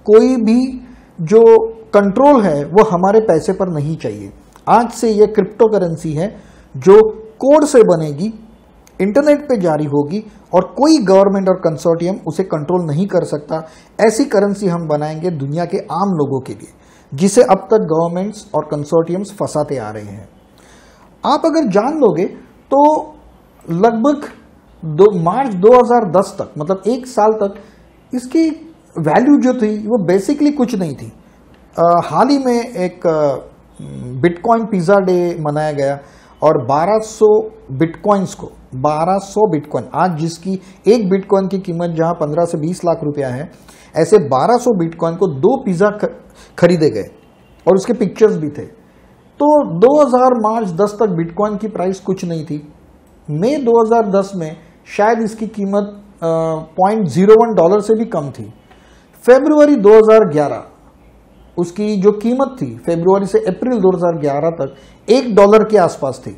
कोई भी जो कंट्रोल है वो हमारे पैसे पर नहीं चाहिए। आज से ये क्रिप्टो करेंसी है जो कोड से बनेगी, इंटरनेट पे जारी होगी और कोई गवर्नमेंट और कंसोर्टियम उसे कंट्रोल नहीं कर सकता। ऐसी करेंसी हम बनाएंगे दुनिया के आम लोगों के लिए, जिसे अब तक गवर्नमेंट्स और कंसोर्टियम्स फंसाते आ रहे हैं। आप अगर जान लोगे तो लगभग मार्च 2010 तक, मतलब 1 साल तक, इसकी वैल्यू जो थी वो बेसिकली कुछ नहीं थी। हाल ही में एक बिटकॉइन पिज़्ज़ा डे मनाया गया और 1200 बिटकॉइंस को, 1200 बिटकॉइन, आज जिसकी एक बिटकॉइन की कीमत जहां 15 से 20 लाख रुपया है, ऐसे 1200 बिटकॉइन को 2 पिज़्ज़ा खरीदे गए और उसके पिक्चर्स भी थे। तो 2000 मार्च 10 तक बिटकॉइन की प्राइस कुछ नहीं थी। मई 2010 में शायद इसकी कीमत $0.01 से भी कम थी। फरवरी 2011 उसकी जो कीमत थी, फरवरी से अप्रैल 2011 तक $1 के आसपास थी।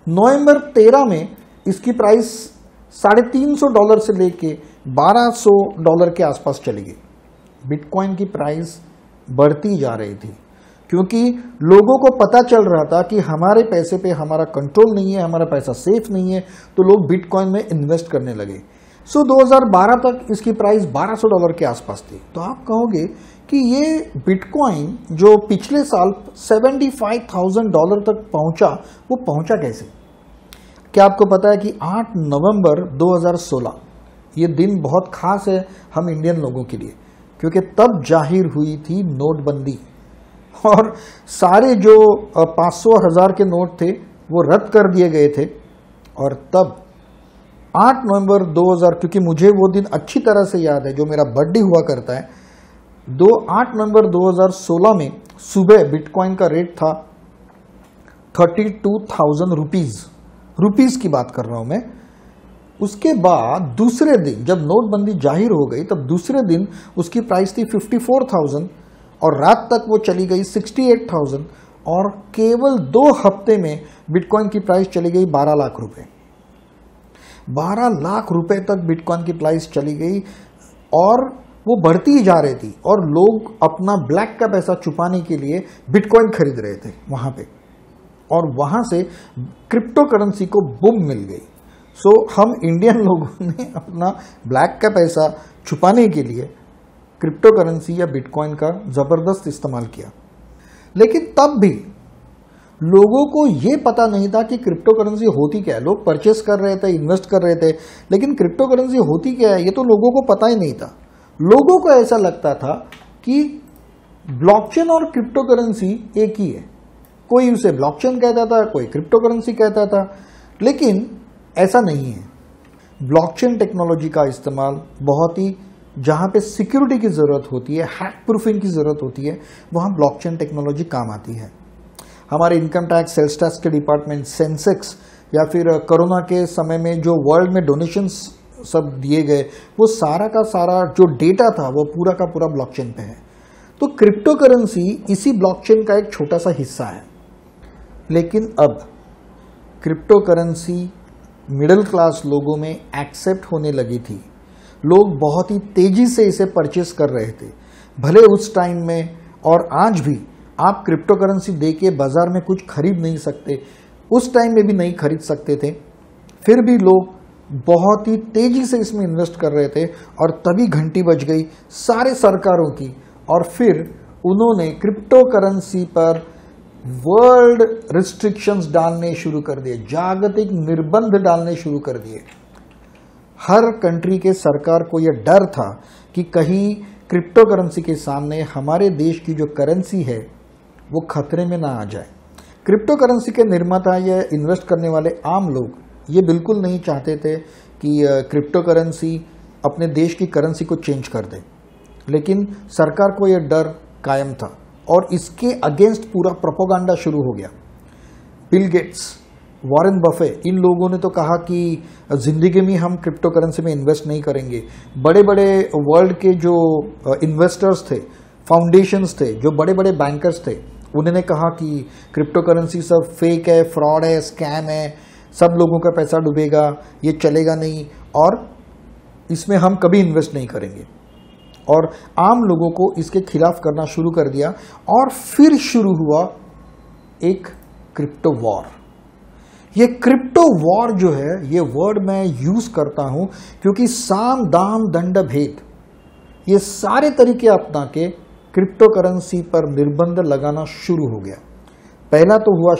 नवंबर 13 में इसकी प्राइस $350 से लेके $1200 के आसपास चली गई। बिटकॉइन की प्राइस बढ़ती जा रही थी क्योंकि लोगों को पता चल रहा था कि हमारे पैसे पे हमारा कंट्रोल नहीं है, हमारा पैसा सेफ नहीं है, तो लोग बिटकॉइन में इन्वेस्ट करने लगे। सो 2012 तक इसकी प्राइस $1200 के आसपास थी। तो आप कहोगे कि ये बिटकॉइन जो पिछले साल $75,000 तक पहुंचा, वो पहुंचा कैसे? क्या आपको पता है कि 8 नवंबर 2016 ये दिन बहुत खास है हम इंडियन लोगों के लिए, क्योंकि तब जाहिर हुई थी नोटबंदी और सारे जो 500 और 1000 के नोट थे वो रद्द कर दिए गए थे। और तब 8 नवंबर 2000, क्योंकि मुझे वो दिन अच्छी तरह से याद है, जो मेरा बर्थडे हुआ करता है, 8 नवंबर 2016 में सुबह बिटकॉइन का रेट था 32,000 रुपीज की बात कर रहा हूं मैं। उसके बाद दूसरे दिन जब नोटबंदी जाहिर हो गई, तब दूसरे दिन उसकी प्राइस थी 54,000 और रात तक वो चली गई 68,000 और केवल 2 हफ्ते में बिटकॉइन की प्राइस चली गई 12 लाख रुपए। 12 लाख रुपए तक बिटकॉइन की प्राइस चली गई और वो बढ़ती ही जा रही थी और लोग अपना ब्लैक का पैसा छुपाने के लिए बिटकॉइन खरीद रहे थे वहां पे, और वहां से क्रिप्टो करेंसी को बूम मिल गई। सो हम इंडियन लोगों ने अपना ब्लैक का पैसा छुपाने के लिए क्रिप्टो करेंसी या बिटकॉइन का जबरदस्त इस्तेमाल किया। लेकिन तब भी लोगों को ये पता नहीं था कि क्रिप्टो करेंसी होती क्या है। लोग परचेस कर रहे थे, इन्वेस्ट कर रहे थे, लेकिन क्रिप्टो करेंसी होती क्या है ये तो लोगों को पता ही नहीं था। लोगों को ऐसा लगता था कि ब्लॉकचेन और क्रिप्टो करेंसी एक ही है। कोई उसे ब्लॉकचेन कहता था, कोई क्रिप्टो करेंसी कहता था, लेकिन ऐसा नहीं है। ब्लॉकचेन टेक्नोलॉजी का इस्तेमाल बहुत ही, जहां पे सिक्योरिटी की जरूरत होती है, हैक प्रूफिंग की जरूरत होती है, वहां ब्लॉकचेन टेक्नोलॉजी काम आती है। हमारे इनकम टैक्स, सेल्स टैक्स के डिपार्टमेंट, सेंसेक्स, या फिर कोरोना के समय में जो वर्ल्ड में डोनेशंस सब दिए गए, वो सारा का सारा जो डेटा था वो पूरा का पूरा ब्लॉकचेन पे है। तो क्रिप्टो करेंसी इसी ब्लॉकचेन का एक छोटा सा हिस्सा है। लेकिन अब क्रिप्टो करेंसी मिडिल क्लास लोगों में एक्सेप्ट होने लगी थी। लोग बहुत ही तेजी से इसे परचेस कर रहे थे। भले उस टाइम में और आज भी आप क्रिप्टो करेंसी देके बाजार में कुछ खरीद नहीं सकते, उस टाइम में भी नहीं खरीद सकते थे, फिर भी लोग बहुत ही तेजी से इसमें इन्वेस्ट कर रहे थे। और तभी घंटी बज गई सारे सरकारों की, और फिर उन्होंने क्रिप्टो करेंसी पर वर्ल्ड रिस्ट्रिक्शंस डालने शुरू कर दिए, जागतिक निर्बंध डालने शुरू कर दिए। हर कंट्री के सरकार को यह डर था कि कहीं क्रिप्टो करेंसी के सामने हमारे देश की जो करेंसी है वो खतरे में ना आ जाए। क्रिप्टो करेंसी के निर्माता या इन्वेस्ट करने वाले आम लोग ये बिल्कुल नहीं चाहते थे कि क्रिप्टो करेंसी अपने देश की करेंसी को चेंज कर दे, लेकिन सरकार को यह डर कायम था और इसके अगेंस्ट पूरा प्रोपोगंडा शुरू हो गया। बिल गेट्स, वॉरेन बफे, इन लोगों ने तो कहा कि जिंदगी में हम क्रिप्टो करेंसी में इन्वेस्ट नहीं करेंगे। बड़े बड़े वर्ल्ड के जो इन्वेस्टर्स थे, फाउंडेशंस थे, जो बड़े बड़े बैंकर्स थे, उन्होंने कहा कि क्रिप्टो करेंसी सब फेक है, फ्रॉड है, स्कैम है, सब लोगों का पैसा डूबेगा, ये चलेगा नहीं और इसमें हम कभी इन्वेस्ट नहीं करेंगे। और आम लोगों को इसके खिलाफ करना शुरू कर दिया और फिर शुरू हुआ एक क्रिप्टो वॉर। ये क्रिप्टो वॉर जो है, ये वर्ड मैं यूज करता हूं क्योंकि साम दाम दंड भेद, ये सारे तरीके अपना के क्रिप्टो करेंसी पर निर्बंध लगाना शुरू हो गया। पहला तो हुआ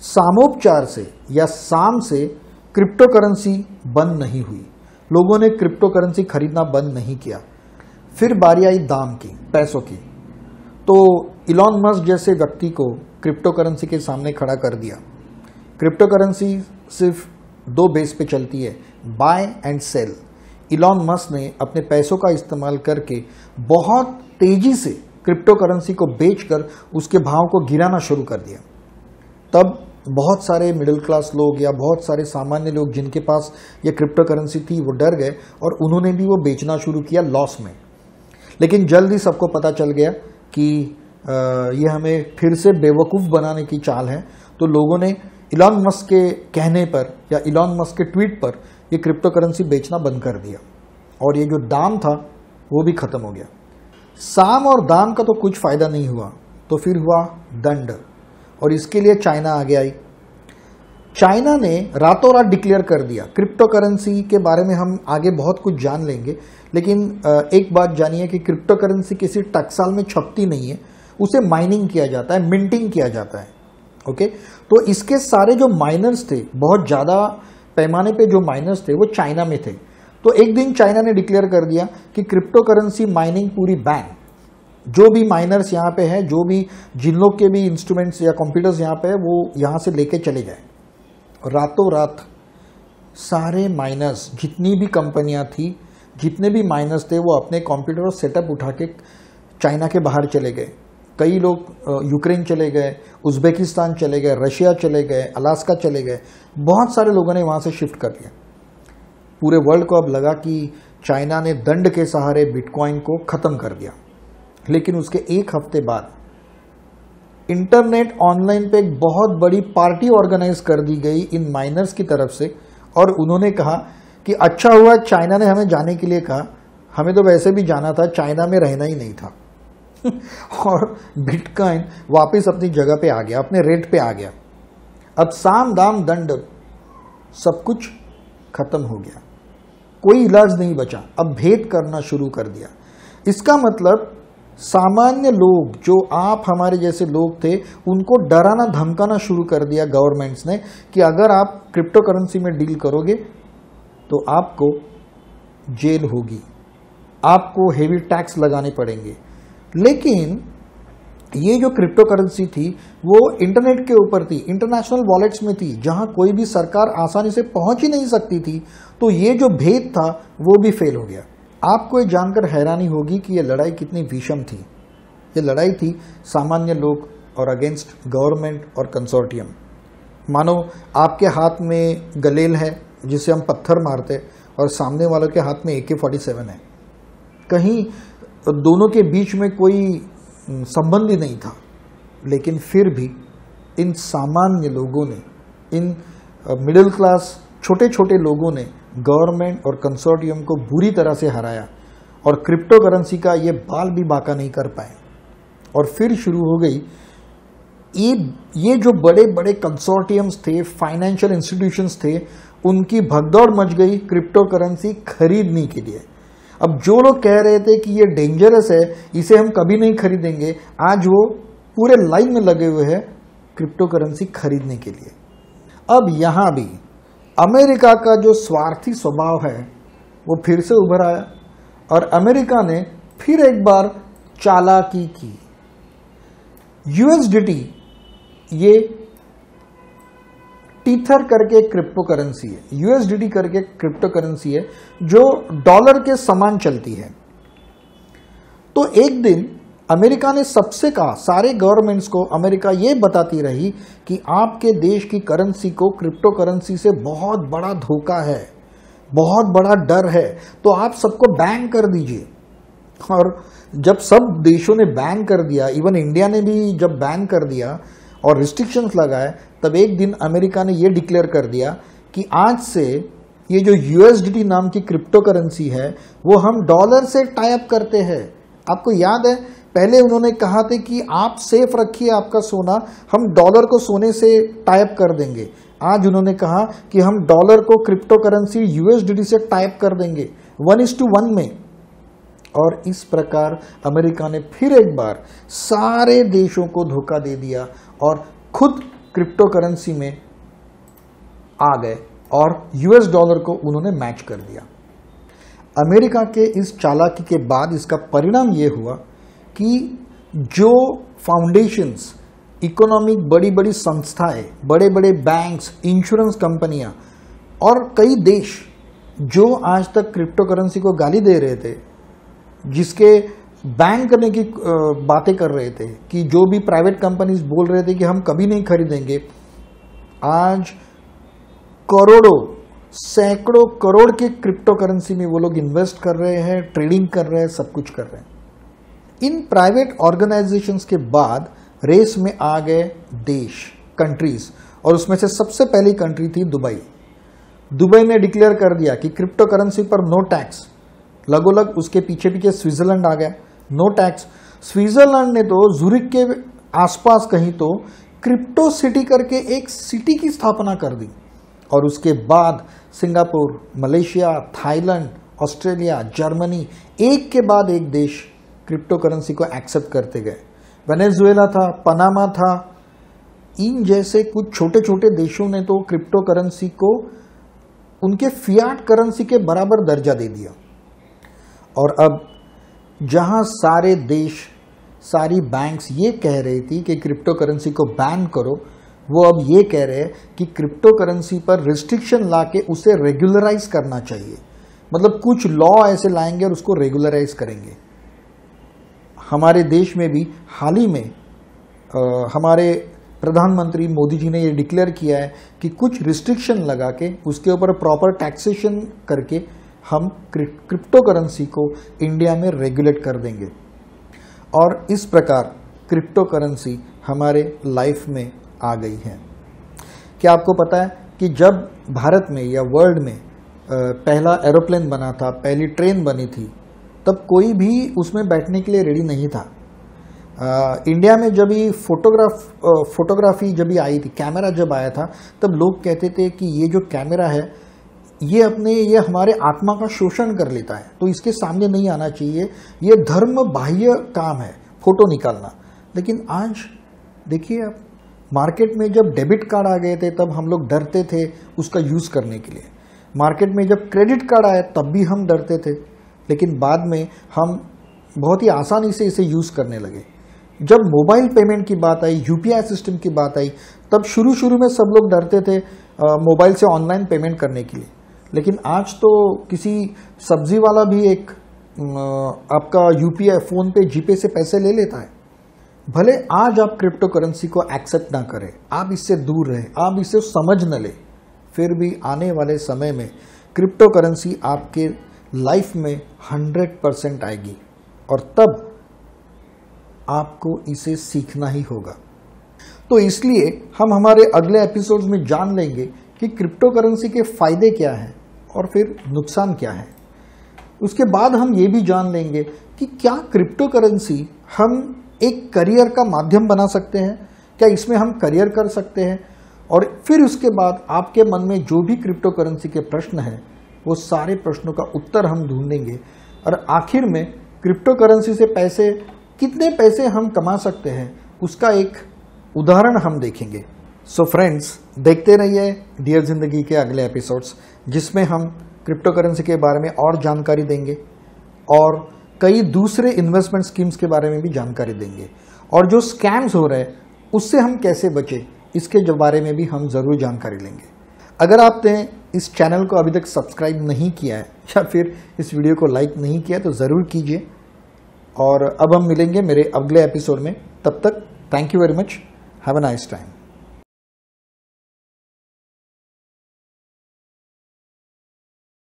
सामोपचार से या साम से क्रिप्टो करेंसी बंद नहीं हुई, लोगों ने क्रिप्टो करेंसी खरीदना बंद नहीं किया। फिर बारी आई दाम की, पैसों की, तो इलॉन मस्क जैसे व्यक्ति को क्रिप्टो करेंसी के सामने खड़ा कर दिया। क्रिप्टो करेंसी सिर्फ 2 बेस पे चलती है, buy and sell. Elon Musk ने अपने पैसों का इस्तेमाल करके बहुत तेजी से क्रिप्टो करेंसी को बेचकर उसके भाव को गिराना शुरू कर दिया। तब बहुत सारे मिडिल क्लास लोग या बहुत सारे सामान्य लोग जिनके पास ये क्रिप्टो करेंसी थी वो डर गए और उन्होंने भी वो बेचना शुरू किया लॉस में। लेकिन जल्द ही सबको पता चल गया कि ये हमें फिर से बेवकूफ़ बनाने की चाल है, तो लोगों ने इलॉन मस्क के कहने पर या इलॉन मस्क के ट्वीट पर ये क्रिप्टो करेंसी बेचना बंद कर दिया और ये जो दाम था वो भी खत्म हो गया। साम और दाम का तो कुछ फायदा नहीं हुआ, तो फिर हुआ दंड, और इसके लिए चाइना आगे आई। चाइना ने रातों रात डिक्लेयर कर दिया। क्रिप्टो करेंसी के बारे में हम आगे बहुत कुछ जान लेंगे, लेकिन एक बात जानिए कि क्रिप्टो करेंसी किसी टकसाल में छपती नहीं है, उसे माइनिंग किया जाता है, मिंटिंग किया जाता है। ओके, तो इसके सारे जो माइनर्स थे, बहुत ज़्यादा पैमाने पे जो माइनर्स थे वो चाइना में थे। तो एक दिन चाइना ने डिक्लेयर कर दिया कि क्रिप्टो करेंसी माइनिंग पूरी बैन। जो भी माइनर्स यहाँ पे है, जो भी जिन लोग के भी इंस्ट्रूमेंट्स या कंप्यूटर्स यहाँ पे है, वो यहाँ से लेके चले जाए। रातों रात सारे माइनर्स, जितनी भी कंपनियां थी, जितने भी माइनर्स थे, वो अपने कंप्यूटर और सेटअप उठा के चाइना के बाहर चले गए। कई लोग यूक्रेन चले गए, उज्बेकिस्तान चले गए, रशिया चले गए, अलास्का चले गए। बहुत सारे लोगों ने वहाँ से शिफ्ट कर लिया। पूरे वर्ल्ड को अब लगा कि चाइना ने दंड के सहारे बिटकॉइन को ख़त्म कर दिया। लेकिन उसके एक हफ्ते बाद इंटरनेट ऑनलाइन पे एक बहुत बड़ी पार्टी ऑर्गेनाइज कर दी गई इन माइनर्स की तरफ से, और उन्होंने कहा कि अच्छा हुआ चाइना ने हमें जाने के लिए कहा, हमें तो वैसे भी जाना था, चाइना में रहना ही नहीं था। और बिटकॉइन वापस अपनी जगह पे आ गया, अपने रेट पे आ गया। अब साम दाम दंड सब कुछ खत्म हो गया, कोई इलाज नहीं बचा। अब भेद करना शुरू कर दिया। इसका मतलब सामान्य लोग, जो आप हमारे जैसे लोग थे, उनको डराना धमकाना शुरू कर दिया गवर्नमेंट्स ने कि अगर आप क्रिप्टो करेंसी में डील करोगे तो आपको जेल होगी, आपको हेवी टैक्स लगाने पड़ेंगे। लेकिन ये जो क्रिप्टो करेंसी थी वो इंटरनेट के ऊपर थी, इंटरनेशनल वॉलेट्स में थी, जहां कोई भी सरकार आसानी से पहुंच ही नहीं सकती थी। तो ये जो भेद था वो भी फेल हो गया। आपको ये जानकर हैरानी होगी कि ये लड़ाई कितनी विषम थी। ये लड़ाई थी सामान्य लोग और अगेंस्ट गवर्नमेंट और कंसोर्टियम। मानो आपके हाथ में गलेल है जिसे हम पत्थर मारते, और सामने वालों के हाथ में AK-47 है। कहीं दोनों के बीच में कोई संबंध ही नहीं था। लेकिन फिर भी इन सामान्य लोगों ने, इन मिडिल क्लास छोटे छोटे लोगों ने गवर्नमेंट और कंसोर्टियम को बुरी तरह से हराया, और क्रिप्टो करेंसी का ये बाल भी बाका नहीं कर पाए। और फिर शुरू हो गई ये जो बड़े बड़े कंसोर्टियम्स थे, फाइनेंशियल इंस्टीट्यूशंस थे, उनकी भगदौड़ मच गई क्रिप्टो करेंसी खरीदने के लिए। अब जो लोग कह रहे थे कि ये डेंजरस है, इसे हम कभी नहीं खरीदेंगे, आज वो पूरे लाइन में लगे हुए हैं क्रिप्टो करेंसी खरीदने के लिए। अब यहां भी अमेरिका का जो स्वार्थी स्वभाव है वो फिर से उभर आया, और अमेरिका ने फिर एक बार चालाकी की। USDT ये टीथर करके क्रिप्टो करेंसी है, USDT करके क्रिप्टो करेंसी है जो डॉलर के समान चलती है। तो एक दिन अमेरिका ने सबसे कहा, सारे गवर्नमेंट्स को अमेरिका ये बताती रही कि आपके देश की करेंसी को क्रिप्टो करेंसी से बहुत बड़ा धोखा है, बहुत बड़ा डर है, तो आप सबको बैन कर दीजिए। और जब सब देशों ने बैन कर दिया, इवन इंडिया ने भी जब बैन कर दिया और रिस्ट्रिक्शंस लगाए, तब एक दिन अमेरिका ने ये डिक्लेयर कर दिया कि आज से ये जो USDT नाम की क्रिप्टो करेंसी है वो हम डॉलर से टाई अप करते हैं। आपको याद है, पहले उन्होंने कहा था कि आप सेफ रखिए आपका सोना, हम डॉलर को सोने से टाई अप कर देंगे। आज उन्होंने कहा कि हम डॉलर को क्रिप्टो करेंसी USDT से टाई अप कर देंगे 1:1 में। और इस प्रकार अमेरिका ने फिर एक बार सारे देशों को धोखा दे दिया और खुद क्रिप्टो करेंसी में आ गए, और US डॉलर को उन्होंने मैच कर दिया। अमेरिका के इस चालाकी के बाद इसका परिणाम ये हुआ कि जो फाउंडेशंस, इकोनॉमिक बड़ी बड़ी संस्थाएं, बड़े बड़े बैंक्स, इंश्योरेंस कंपनियां और कई देश जो आज तक क्रिप्टो करेंसी को गाली दे रहे थे, जिसके बैन करने की बातें कर रहे थे, कि जो भी प्राइवेट कंपनीज बोल रहे थे कि हम कभी नहीं खरीदेंगे, आज करोड़ों, सैकड़ों करोड़ के क्रिप्टो करेंसी में वो लोग इन्वेस्ट कर रहे हैं, ट्रेडिंग कर रहे हैं, सब कुछ कर रहे हैं। इन प्राइवेट ऑर्गेनाइजेशंस के बाद रेस में आ गए देश, कंट्रीज, और उसमें से सबसे पहली कंट्री थी दुबई। दुबई ने डिक्लेयर कर दिया कि क्रिप्टो करेंसी पर नो टैक्स। लगोलग उसके पीछे पीछे स्विट्जरलैंड आ गया, नो टैक्स। स्विट्जरलैंड ने तो ज़ुरिक के आसपास कहीं तो क्रिप्टो सिटी करके एक सिटी की स्थापना कर दी और उसके बाद Singapore, Malaysia, Thailand, Australia, Germany एक के बाद एक देश क्रिप्टो करेंसी को एक्सेप्ट करते गए। वेनेजुएला था, पनामा था, इन जैसे कुछ छोटे छोटे देशों ने तो क्रिप्टो करेंसी को उनके फियाट करेंसी के बराबर दर्जा दे दिया। और अब जहां सारे देश, सारी बैंक्स ये कह रही थी कि क्रिप्टो करेंसी को बैन करो, वो अब ये कह रहे हैं कि क्रिप्टो करेंसी पर रिस्ट्रिक्शन लाके उसे रेगुलराइज करना चाहिए। मतलब कुछ लॉ ऐसे लाएंगे और उसको रेगुलराइज करेंगे। हमारे देश में भी हाल ही में हमारे प्रधानमंत्री मोदी जी ने ये डिक्लेयर किया है कि कुछ रिस्ट्रिक्शन लगा के उसके ऊपर प्रॉपर टैक्सेशन करके हम क्रिप्टो करेंसी को इंडिया में रेगुलेट कर देंगे। और इस प्रकार क्रिप्टो करेंसी हमारे लाइफ में आ गई है। क्या आपको पता है कि जब भारत में या वर्ल्ड में पहला एरोप्लेन बना था, पहली ट्रेन बनी थी, तब कोई भी उसमें बैठने के लिए रेडी नहीं था। इंडिया में जब ये फोटोग्राफी जब आई थी, कैमरा जब आया था, तब लोग कहते थे कि ये जो कैमरा है ये हमारे आत्मा का शोषण कर लेता है, तो इसके सामने नहीं आना चाहिए, ये धर्म बाह्य काम है फोटो निकालना। लेकिन आज देखिए आप, मार्केट में जब डेबिट कार्ड आ गए थे तब हम लोग डरते थे उसका यूज करने के लिए। मार्केट में जब क्रेडिट कार्ड आया तब भी हम डरते थे, लेकिन बाद में हम बहुत ही आसानी से इसे यूज करने लगे। जब मोबाइल पेमेंट की बात आई, यूपीआई सिस्टम की बात आई, तब शुरू में सब लोग डरते थे मोबाइल से ऑनलाइन पेमेंट करने के लिए। लेकिन आज तो किसी सब्जी वाला भी एक आपका यूपीआई, फोन पे, जीपे से पैसे ले लेता है। भले आज आप क्रिप्टो करेंसी को एक्सेप्ट ना करें, आप इससे दूर रहें, आप इसे समझ न लें, फिर भी आने वाले समय में क्रिप्टो करेंसी आपके लाइफ में 100% आएगी और तब आपको इसे सीखना ही होगा। तो इसलिए हम हमारे अगले एपिसोड्स में जान लेंगे कि क्रिप्टो करेंसी के फायदे क्या हैं और फिर नुकसान क्या है। उसके बाद हम ये भी जान लेंगे कि क्या क्रिप्टो करेंसी हम एक करियर का माध्यम बना सकते हैं, क्या इसमें हम करियर कर सकते हैं। और फिर उसके बाद आपके मन में जो भी क्रिप्टो करेंसी के प्रश्न हैं, वो सारे प्रश्नों का उत्तर हम ढूंढेंगे और आखिर में क्रिप्टो करेंसी से कितने पैसे हम कमा सकते हैं, उसका एक उदाहरण हम देखेंगे। सो फ्रेंड्स, देखते रहिए डियर जिंदगी के अगले एपिसोड्स, जिसमें हम क्रिप्टो करेंसी के बारे में और जानकारी देंगे और कई दूसरे इन्वेस्टमेंट स्कीम्स के बारे में भी जानकारी देंगे, और जो स्कैम्स हो रहे हैं उससे हम कैसे बचें, इसके बारे में भी हम ज़रूर जानकारी लेंगे। अगर आपने इस चैनल को अभी तक सब्सक्राइब नहीं किया है या फिर इस वीडियो को लाइक नहीं किया तो ज़रूर कीजिए। और अब हम मिलेंगे मेरे अगले एपिसोड में। तब तक thank you very much, have a nice time.